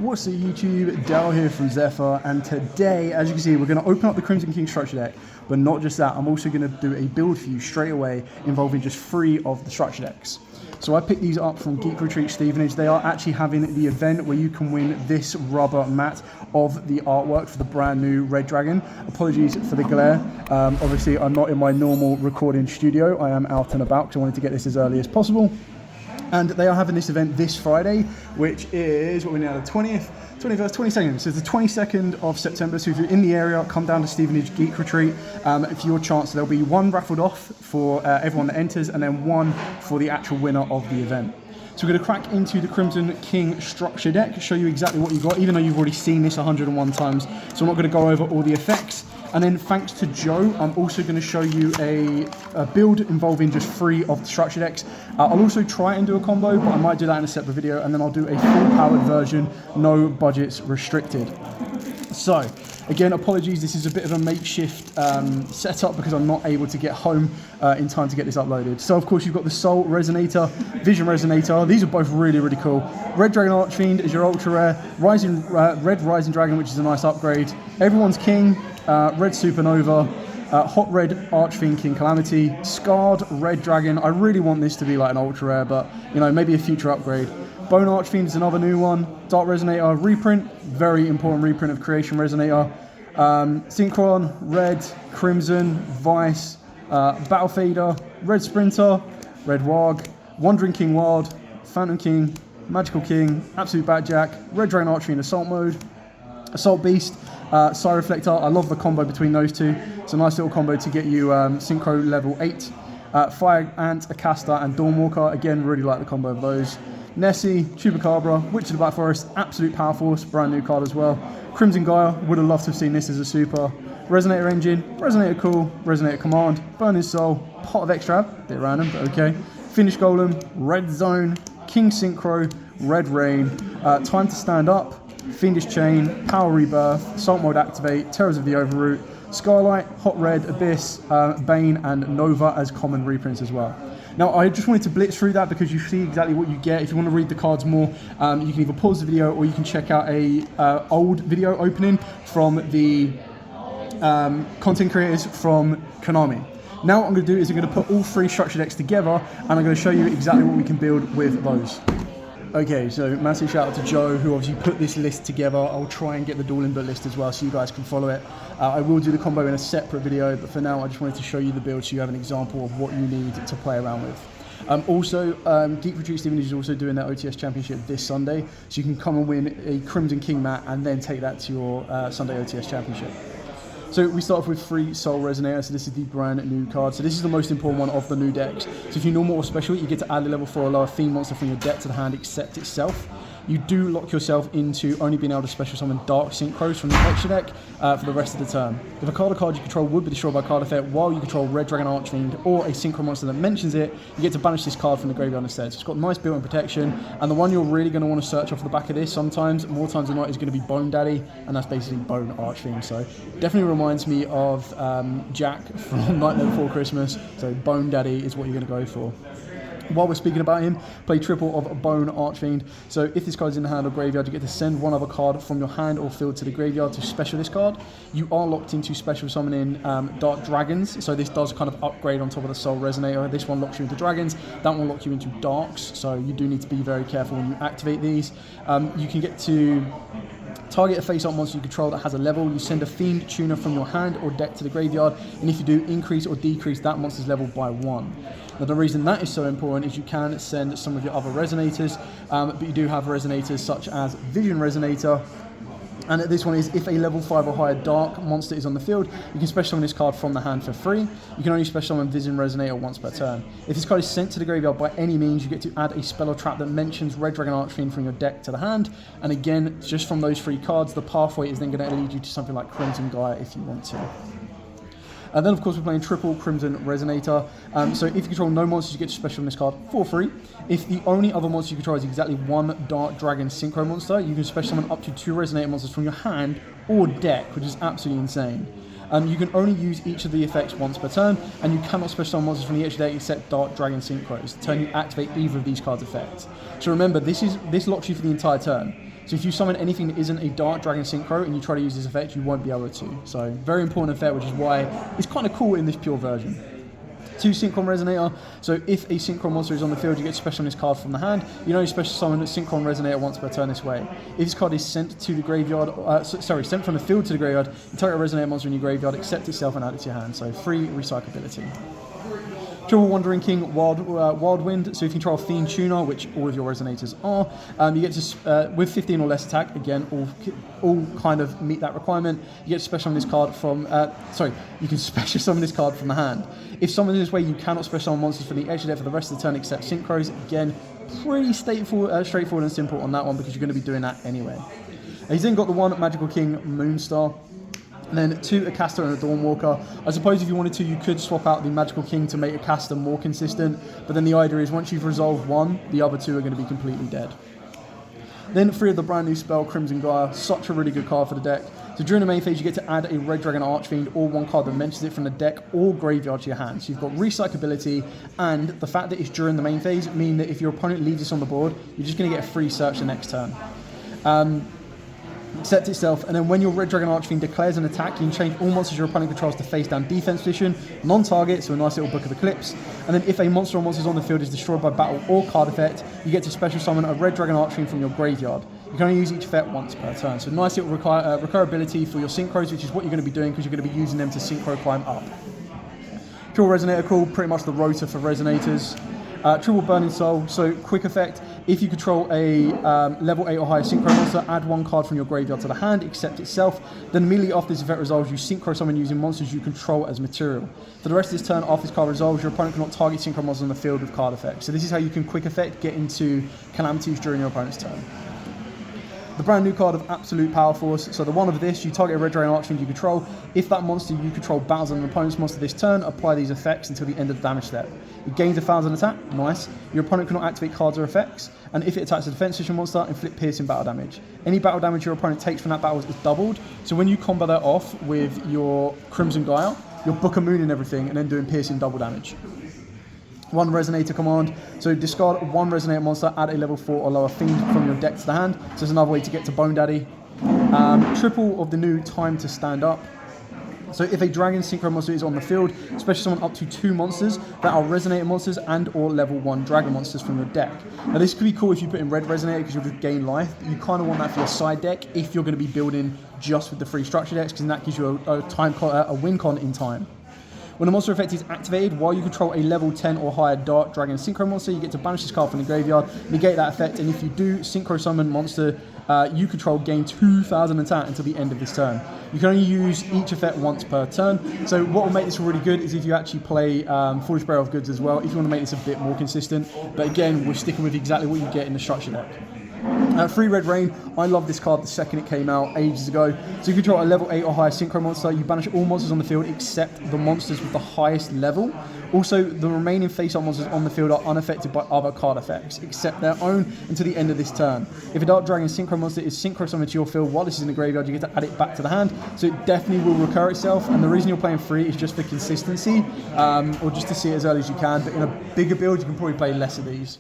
What's up YouTube, Dal here from Zephyr, and today, as you can see, we're going to open up the Crimson King structure deck, but not just that, I'm also going to do a build for you straight away involving just 3 of the structure decks. So I picked these up from Geek Retreat Stevenage. They are actually having the event where you can win this rubber mat of the artwork for the brand new Red Dragon. Apologies for the glare. Obviously, I'm not in my normal recording studio. I am out and about because I wanted to get this as early as possible. And they are having this event this Friday, which is, what we're now, the 20th, 21st, 22nd. So it's the 22nd of September. So if you're in the area, come down to Stevenage Geek Retreat. For your chance, there'll be 1 raffled off for everyone that enters, and then 1 for the actual winner of the event. So we're going to crack into the Crimson King structure deck, show you exactly what you got, even though you've already seen this 101 times. So I'm not going to go over all the effects. And then thanks to Joe, I'm also going to show you a build involving just 3 of the structure decks. I'll also try and do a combo, but I might do that in a separate video, and then I'll do a full powered version, no budgets restricted. So, again, apologies, this is a bit of a makeshift setup because I'm not able to get home in time to get this uploaded. So, of course, you've got the Soul Resonator, Vision Resonator. These are both really, really cool. Red Dragon Archfiend is your ultra rare. Red Rising Dragon, which is a nice upgrade. Everyone's King. Red Supernova, Hot Red Archfiend King Calamity, Scarred Red Dragon. I really want this to be like an ultra rare, but you know, maybe a future upgrade. Bone Archfiend is another new one. Dark Resonator reprint, very important reprint of Creation Resonator. Synchron, Red, Crimson, Vice, Battle Fader, Red Sprinter, Red Warg, Wandering King Wild, Phantom King, Magical King, Absolute Batjack, Red Dragon Archfiend Assault Mode, Assault Beast, Psy Reflector. I love the combo between those two. It's a nice little combo to get you Synchro level 8. Fire Ant, Acasta, and Dawnwalker. Again, really like the combo of those. Nessie, Chupacabra, Witch of the Black Forest, Absolute Power Force, brand new card as well. Crimson Gaia, would have loved to have seen this as a super. Resonator Engine, Resonator Cool, Resonator Command, Burning Soul, Pot of Extrav, bit random, but okay. Finish Golem, Red Zone, King Synchro, Red Rain, Time to Stand Up, Fiendish Chain, Power Rebirth, Assault Mode Activate, Terrors of the Overroot, Skylight, Hot Red, Abyss, Bane, and Nova as common reprints as well. Now, I just wanted to blitz through that because you see exactly what you get. If you want to read the cards more, you can either pause the video or you can check out a old video opening from the content creators from Konami. Now what I'm going to do is I'm going to put all 3 structure decks together, and I'm going to show you exactly what we can build with those. Okay, so massive shout out to Joe, who obviously put this list together. I'll try and get the dual input list as well so you guys can follow it. I will do the combo in a separate video, but for now I just wanted to show you the build so you have an example of what you need to play around with. Also, Geek Retreat Stevenage is also doing their OTS Championship this Sunday, so you can come and win a Crimson King mat and then take that to your Sunday OTS Championship. So we start off with 3 Soul Resonator, so this is the brand new card. So this is the most important one of the new decks. So if you're normal or special, you get to add a level 4 or lower theme monster from your deck to the hand except itself. You do lock yourself into only being able to special summon Dark Synchros from the extra deck for the rest of the turn. If a card you control would be destroyed by card effect while you control Red Dragon Archfiend or a Synchro monster that mentions it, you get to banish this card from the graveyard instead. So it's got nice built-in protection, and the one you're really going to want to search off the back of this sometimes, more times than not, is going to be Bone Daddy, and that's basically Bone Archfiend. So definitely reminds me of Jack from Nightmare Before Christmas, so Bone Daddy is what you're going to go for. While we're speaking about him, play triple of Bone Archfiend. So if this card is in the hand or graveyard, you get to send one other card from your hand or field to the graveyard to special this card. You are locked into special summoning Dark Dragons, so this does kind of upgrade on top of the Soul Resonator. This one locks you into Dragons, that one locks you into Darks, so you do need to be very careful when you activate these. You can get to target a face-up monster you control that has a level. You send a Fiend Tuner from your hand or deck to the graveyard, and if you do, increase or decrease that monster's level by 1. Now the reason that is so important is you can send some of your other Resonators, but you do have Resonators such as Vision Resonator. And this one is, if a level 5 or higher Dark monster is on the field, you can special summon this card from the hand for free. You can only special summon Vision Resonator once per turn. If this card is sent to the graveyard by any means, you get to add a spell or trap that mentions Red Dragon Archfiend from your deck to the hand. And again, just from those 3 cards, the pathway is then going to lead you to something like Crimson Gaia if you want to. And then, of course, we're playing triple Crimson Resonator. So if you control no monsters, you get to special on this card for free. If the only other monster you control is exactly 1 Dark Dragon Synchro monster, you can special summon up to 2 Resonator monsters from your hand or deck, which is absolutely insane. You can only use each of the effects once per turn, and you cannot special summon monsters from the extra deck except Dark Dragon Synchros. The turn you activate either of these cards' effects. So remember, this locks you for the entire turn. So if you summon anything that isn't a Dark Dragon Synchro and you try to use this effect, you won't be able to. So very important effect, which is why it's kind of cool in this pure version. 2 Synchron Resonator, so if a Synchron monster is on the field, you get special summon this card from the hand. You can only special summon a Synchron Resonator once per turn this way. If this card is sent to the graveyard, sent from the field to the graveyard, you target a Resonator monster in your graveyard, accept itself and add it to your hand, so free recyclability. Triple Wandering King, Wild Wind, so if you control Fiend Tuner, which all of your Resonators are, you get to, with 15 or less attack, again, all kind of meet that requirement, you get to special summon this card from, you can special summon this card from the hand. If summoned in this way, you cannot special summon monsters for the edge of deck for the rest of the turn except Synchros. Again, pretty straightforward and simple on that one because you're going to be doing that anyway. He's then got the 1 Magical King Moonstar. And then 2 Acasta and a Dawnwalker. I suppose if you wanted to, you could swap out the Magical King to make Acasta more consistent, but then the idea is once you've resolved one, the other 2 are going to be completely dead. Then 3 of the brand new spell, Crimson Gaia, such a really good card for the deck. So during the main phase, you get to add a Red Dragon Archfiend or 1 card that mentions it from the deck or graveyard to your hand. So you've got recyclability, and the fact that it's during the main phase mean that if your opponent leaves this on the board, you're just going to get a free search the next turn. Accept itself, and then when your Red Dragon Archfiend declares an attack, you can change all monsters your opponent controls to face down defense position, non-target, so a nice little Book of Eclipse. And then if a monster or monsters on the field is destroyed by battle or card effect, you get to special summon a Red Dragon Archfiend from your graveyard. You can only use each effect once per turn, so nice little recurability for your Synchros, which is what you're going to be doing because you're going to be using them to Synchro climb up. Triple Resonator Call, pretty much the rotor for Resonators. Triple Burning Soul, so quick effect. If you control a level 8 or higher Synchro monster, add 1 card from your graveyard to the hand, accept itself. Then immediately after this effect resolves, you Synchro summon using monsters you control as material. For the rest of this turn, after this card resolves, your opponent cannot target Synchro monsters on the field with card effects. So this is how you can quick effect get into Calamities during your opponent's turn. The brand new card of Absolute Power Force. So the one of this, you target a Red Dragon Archfiend you control. If that monster you control battles an opponent's monster this turn, apply these effects until the end of the damage step. It gains 1,000 attack, nice. Your opponent cannot activate cards or effects, and if it attacks a defense position monster, inflict piercing battle damage. Any battle damage your opponent takes from that battle is doubled, so when you combo that off with your Crimson Gaia, you're Book of Moon and everything, and then doing piercing double damage. 1 Resonator command, so discard 1 Resonator monster, add a level 4 or lower Fiend from your deck to the hand, so it's another way to get to Bone Daddy. Triple of the new Time to Stand Up. So if a Dragon Synchro monster is on the field, special summon up to 2 monsters that are Resonator monsters and or level 1 Dragon monsters from your deck. Now this could be cool if you put in Red Resonator because you'll just gain life. You kind of want that for your side deck if you're going to be building just with the free structure decks, because that gives you a win con in time. When a monster effect is activated, while you control a level 10 or higher Dark Dragon Synchro monster, you get to banish this card from the graveyard, negate that effect, and if you do Synchro summon monster you control, gain 2,000 attack until the end of this turn. You can only use each effect once per turn, so what will make this really good is if you actually play Foolish Bearer of Goods as well, if you want to make this a bit more consistent, but again, we're sticking with exactly what you get in the structure deck. 3 Red Rain, I love this card the second it came out ages ago. So you control a level 8 or higher Synchro monster, you banish all monsters on the field except the monsters with the highest level. Also, the remaining face-up monsters on the field are unaffected by other card effects, except their own until the end of this turn. If a Dark Dragon Synchro monster is Synchro summoned to your field while this is in the graveyard, you get to add it back to the hand, so it definitely will recur itself, and the reason you're playing 3 is just for consistency, or just to see it as early as you can, but in a bigger build you can probably play less of these.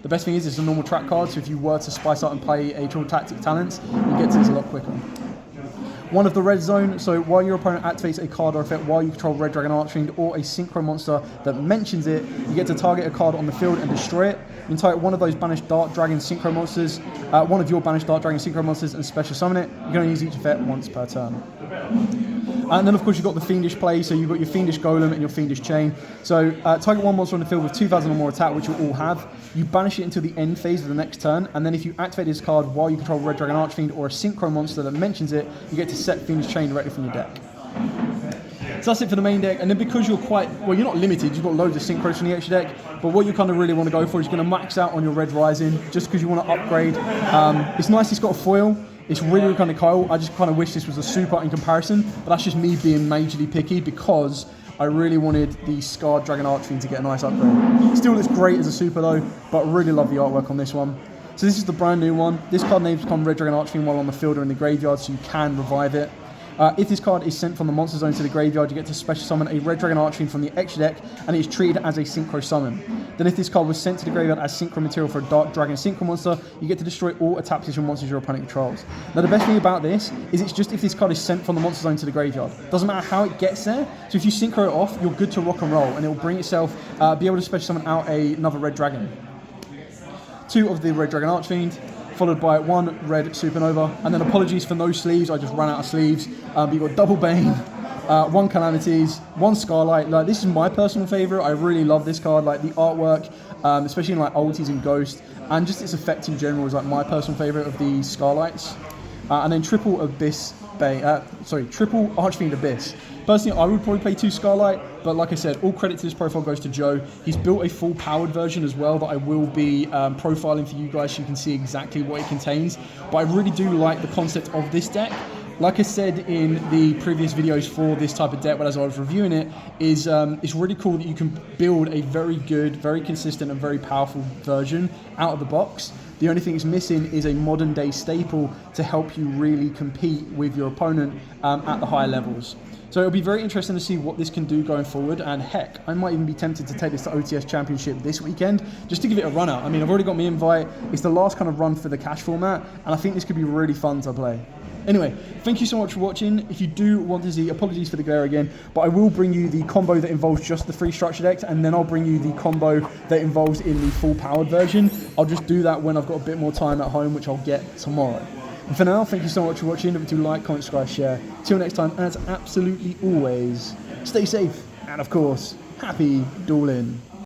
The best thing is it's a normal track card, so if you were to spice up and play a Triple Tactic Talents, you get to this a lot quicker. 1 of the Red Zone, so while your opponent activates a card or effect while you control Red Dragon Archfiend or a Synchro monster that mentions it, you get to target a card on the field and destroy it. You can target one of those banished Dark Dragon Synchro monsters, one of your banished Dark Dragon Synchro monsters, and special summon it. You can only use each effect once per turn. And then of course you've got the Fiendish play, so you've got your Fiendish Golem and your Fiendish Chain. So target 1 monster on the field with 2,000 or more attack, which you all have. You banish it until the end phase of the next turn, and then if you activate this card while you control Red Dragon Archfiend or a Synchro monster that mentions it, you get to set Fiendish Chain directly from your deck. So that's it for the main deck, and then because you're you're not limited, you've got loads of Synchros from the extra deck, but what you kind of really want to go for is you're going to max out on your Red Rising, just because you want to upgrade. It's nice it's got a foil. It's really kind of cool. I just kind of wish this was a super in comparison, but that's just me being majorly picky because I really wanted the Scarred Dragon Archfiend to get a nice upgrade. Still looks great as a super though, but really love the artwork on this one. So this is the brand new one. This card names become Red Dragon Archfiend while on the field or in the graveyard, so you can revive it. If this card is sent from the monster zone to the graveyard, you get to special summon a red dragon Archfiend from the extra deck, and it is treated as a synchro summon. Then if this card was sent to the graveyard as synchro material for a dark dragon synchro monster, you get to destroy all attack position monsters your opponent controls. Now the best thing about this is it's just if this card is sent from the monster zone to the graveyard. Doesn't matter how it gets there, so if you synchro it off, you're good to rock and roll, and it will bring itself, be able to special summon out another red dragon. 2 of the red dragon Archfiend, followed by 1 red supernova, and then apologies for no sleeves, I just ran out of sleeves. But you've got double Bane, 1 Calamities, 1 Scarlight. Like, this is my personal favourite. I really love this card. Like, the artwork, especially in like ultis and Ghost, and just its effect in general is like my personal favourite of the Scarlights. And then triple Archfiend Abyss. Personally, I would probably play 2 Scarlight, but like I said, all credit to this profile goes to Joe. He's built a full powered version as well that I will be profiling for you guys so you can see exactly what it contains. But I really do like the concept of this deck. Like I said in the previous videos for this type of deck, but as I was reviewing it, it's really cool that you can build a very good, very consistent and very powerful version out of the box. The only thing it's missing is a modern day staple to help you really compete with your opponent at the higher levels. So it'll be very interesting to see what this can do going forward, and heck, I might even be tempted to take this to OTS Championship this weekend, just to give it a run out. I mean, I've already got my invite, it's the last kind of run for the cash format, and I think this could be really fun to play. Anyway, thank you so much for watching. If you do want to see, apologies for the glare again, but I will bring you the combo that involves just the 3 structure decks, and then I'll bring you the combo that involves in the full powered version. I'll just do that when I've got a bit more time at home, which I'll get tomorrow. And for now, thank you so much for watching. Don't forget to like, comment, subscribe, share. Till next time, as absolutely always, stay safe, and of course, happy dueling.